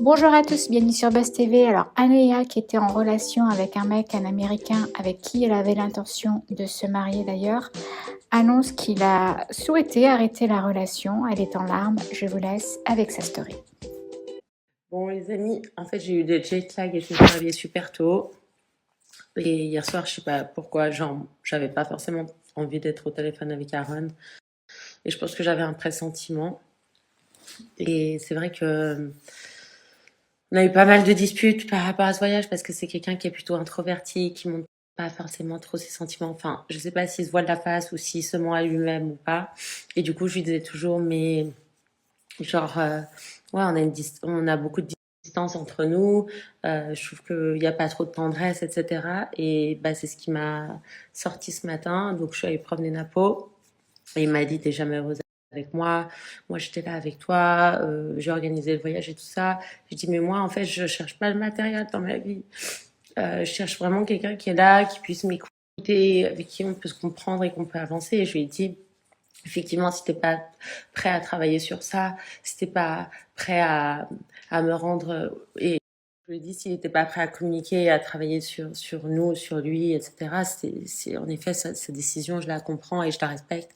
Bonjour à tous, bienvenue sur Buzz TV. Alors, Anéa, qui était en relation avec un mec, un Américain, avec qui elle avait l'intention de se marier d'ailleurs, annonce qu'il a souhaité arrêter la relation. Elle est en larmes. Je vous laisse avec sa story. Bon, les amis, en fait, j'ai eu des jet lag et je me suis réveillée super tôt. Et hier soir, je sais pas pourquoi, genre, j'avais pas forcément envie d'être au téléphone avec Aaron. Et je pense que j'avais un pressentiment. Et c'est vrai que on a eu pas mal de disputes par rapport à ce voyage parce que c'est quelqu'un qui est plutôt introverti, qui montre pas forcément trop ses sentiments. Enfin, je sais pas s'il se voit de la face ou s'il se ment à lui-même ou pas. Et du coup, je lui disais toujours, mais genre, ouais, on a beaucoup de distance entre nous. Je trouve qu'il n'y a pas trop de tendresse, etc. Et bah, c'est ce qui m'a sorti ce matin. Donc, je suis allée promener Napo. Et il m'a dit, t'es jamais heureuse avec moi. Moi, j'étais là avec toi. J'ai organisé le voyage et tout ça. J'ai dit, mais moi, en fait, je cherche pas le matériel dans ma vie. Je cherche vraiment quelqu'un qui est là, qui puisse m'écouter, avec qui on peut se comprendre et qu'on peut avancer. Et je lui ai dit, effectivement, si t'es pas prêt à travailler sur ça, si t'es pas prêt à me rendre, et je lui ai dit, s'il n'était pas prêt à communiquer, à travailler sur nous, sur lui, etc., en effet, sa décision, je la comprends et je la respecte.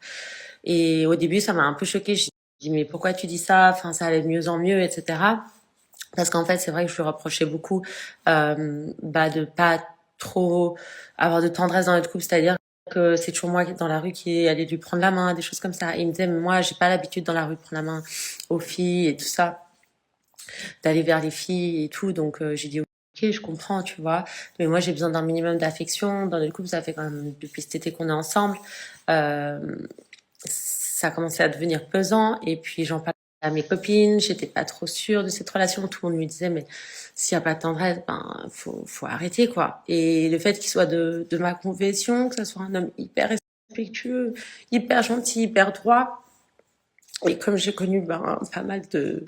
Et au début, ça m'a un peu choquée. J'ai dit, mais pourquoi tu dis ça? Enfin, ça allait de mieux en mieux, etc. Parce qu'en fait, c'est vrai que je lui reprochais beaucoup, bah, de pas trop avoir de tendresse dans notre couple, c'est-à-dire que c'est toujours moi dans la rue qui allait lui prendre la main, des choses comme ça. Et il me disait, mais moi, j'ai pas l'habitude dans la rue de prendre la main aux filles et tout ça, d'aller vers les filles et tout. Donc, j'ai dit, ok, je comprends, tu vois. Mais moi, j'ai besoin d'un minimum d'affection. Dans notre couple, ça fait quand même depuis cet été qu'on est ensemble. Euh, Ça commençait à devenir pesant. Et puis, j'en parlais à mes copines. J'étais pas trop sûre de cette relation. Tout le monde me disait, mais s'il y a pas de tendresse, ben, faut arrêter, quoi. Et le fait qu'il soit de ma confession, que ce soit un homme hyper respectueux, hyper gentil, hyper droit. Et comme j'ai connu, ben, pas mal de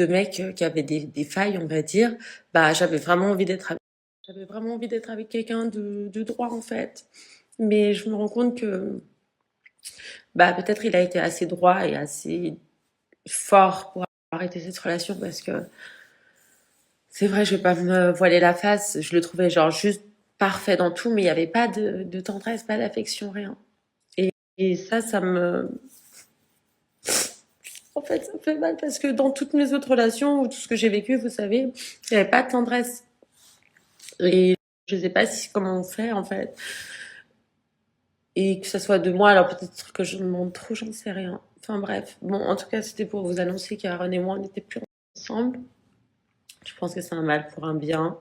mecs qui avaient des failles, on va dire, bah, j'avais vraiment envie d'être avec quelqu'un de droit, en fait. Mais je me rends compte que, bah, peut-être il a été assez droit et assez fort pour arrêter cette relation parce que c'est vrai, je vais pas me voiler la face. Je le trouvais genre juste parfait dans tout, mais il n'y avait pas de tendresse, pas d'affection, rien. Et ça me, en fait, ça me fait mal parce que dans toutes mes autres relations ou tout ce que j'ai vécu, vous savez, il n'y avait pas de tendresse. Et je sais pas si comment on fait en fait. Et que ça soit de moi, alors peut-être que je me montre trop, j'en sais rien. Enfin bref, bon, en tout cas, c'était pour vous annoncer qu'Aaron et moi, on n'était plus ensemble. Je pense que c'est un mal pour un bien.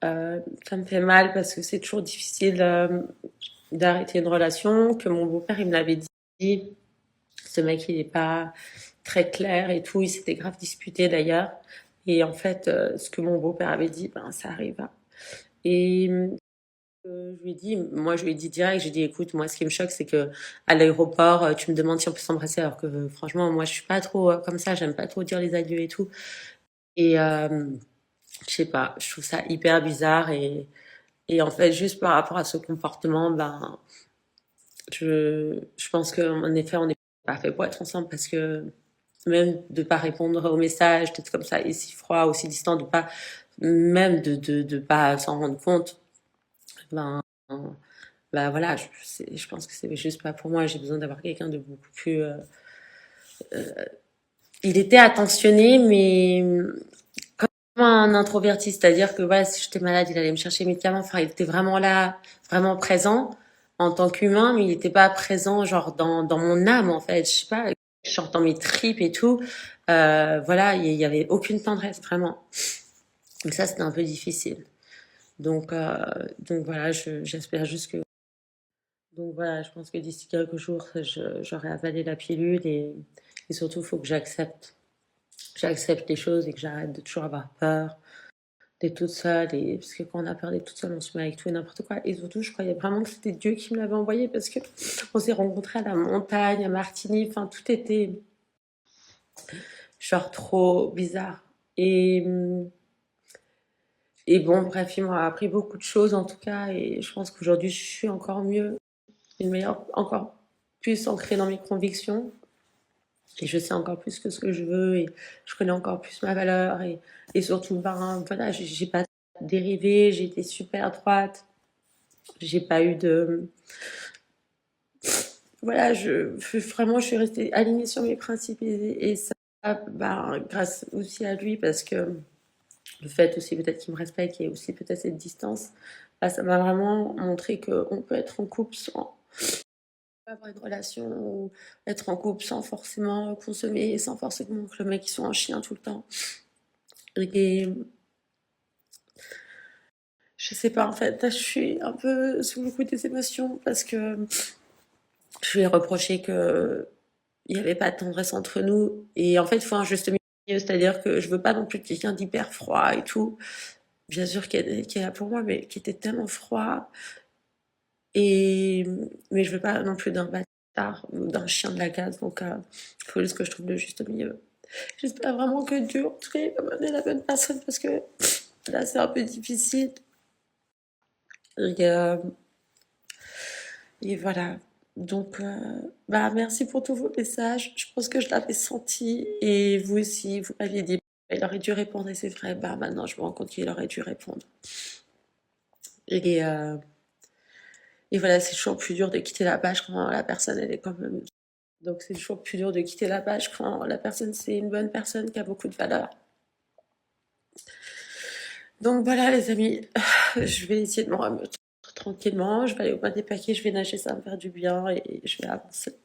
Ça me fait mal parce que c'est toujours difficile d'arrêter une relation, que mon beau-père, il me l'avait dit. Ce mec, il est pas très clair et tout. Il s'était grave disputé d'ailleurs. Et en fait, ce que mon beau-père avait dit, ben, ça arriva. Et je lui ai dit direct, j'ai dit, écoute, moi, ce qui me choque, c'est que à l'aéroport, tu me demandes si on peut s'embrasser, alors que franchement, moi, je suis pas trop comme ça. J'aime pas trop dire les adieux et tout. Et je sais pas, je trouve ça hyper bizarre et en fait, juste par rapport à ce comportement, ben, je pense qu'en effet, on n'est pas fait pour être ensemble parce que même de pas répondre aux messages, d'être comme ça, et si froid, aussi distant, de pas, même de pas s'en rendre compte, ben, ben voilà, je pense que c'est juste pas pour moi. J'ai besoin d'avoir quelqu'un de beaucoup plus. Il était attentionné, mais comme un introverti, c'est-à-dire que voilà, si j'étais malade, il allait me chercher mes médicaments. Enfin, il était vraiment là, vraiment présent en tant qu'humain, mais il n'était pas présent genre dans mon âme en fait. Je sais pas, genre dans mes tripes et tout. Voilà, il y avait aucune tendresse vraiment. Donc ça, c'était un peu difficile. Donc donc voilà, j'espère juste que donc voilà, je pense que d'ici quelques jours, j'aurai avalé la pilule et surtout, il faut que j'accepte les choses et que j'arrête de toujours avoir peur d'être toute seule. Et parce que quand on a peur d'être toute seule, on se met avec tout et n'importe quoi. Et surtout, je croyais vraiment que c'était Dieu qui me l'avait envoyé parce que on s'est rencontrés à la montagne, à Martigny. Enfin, tout était genre trop bizarre. Et bon, bref, il m'a appris beaucoup de choses en tout cas. Et je pense qu'aujourd'hui, je suis encore mieux, une meilleure, encore plus ancrée dans mes convictions. Et je sais encore plus que ce que je veux et je connais encore plus ma valeur et surtout, ben, voilà, j'ai pas dérivé, j'ai été super droite, j'ai pas eu de, voilà, vraiment, je suis restée alignée sur mes principes et ça, ben, grâce aussi à lui parce que le fait aussi peut-être qu'il me respecte et aussi peut-être cette distance, bah, ça m'a vraiment montré qu'on peut être en couple sans avoir une relation ou être en couple sans forcément consommer, sans forcément que le mec il soit un chien tout le temps. Et je sais pas, en fait, là, je suis un peu sous le coup des émotions parce que je lui ai reproché que il n'y avait pas de tendresse entre nous. Et en fait, il faut un juste milieu, c'est-à-dire que je veux pas non plus quelqu'un d'hyper froid et tout. Bien sûr qu'il est là pour moi, mais qui était tellement froid. Et, mais je veux pas non plus d'un bâtard ou d'un chien de la case. Donc, il faut juste que je trouve le juste milieu. J'espère vraiment que Dieu, en tout cas, il va m'amener la bonne personne parce que là, c'est un peu difficile. Et, et voilà. Donc, bah, merci pour tous vos messages. Je pense que je l'avais senti. Et vous aussi, vous m'aviez dit, il aurait dû répondre. Et c'est vrai, bah, maintenant, je me rends compte qu'il aurait dû répondre. Et, euh, et voilà, c'est toujours plus dur de quitter la page quand la personne, elle est quand même. Donc, c'est toujours plus dur de quitter la page quand la personne, c'est une bonne personne qui a beaucoup de valeur. Donc, voilà, les amis, je vais essayer de me remettre tranquillement. Je vais aller au bas des paquets, je vais nager, ça va me faire du bien et je vais avancer.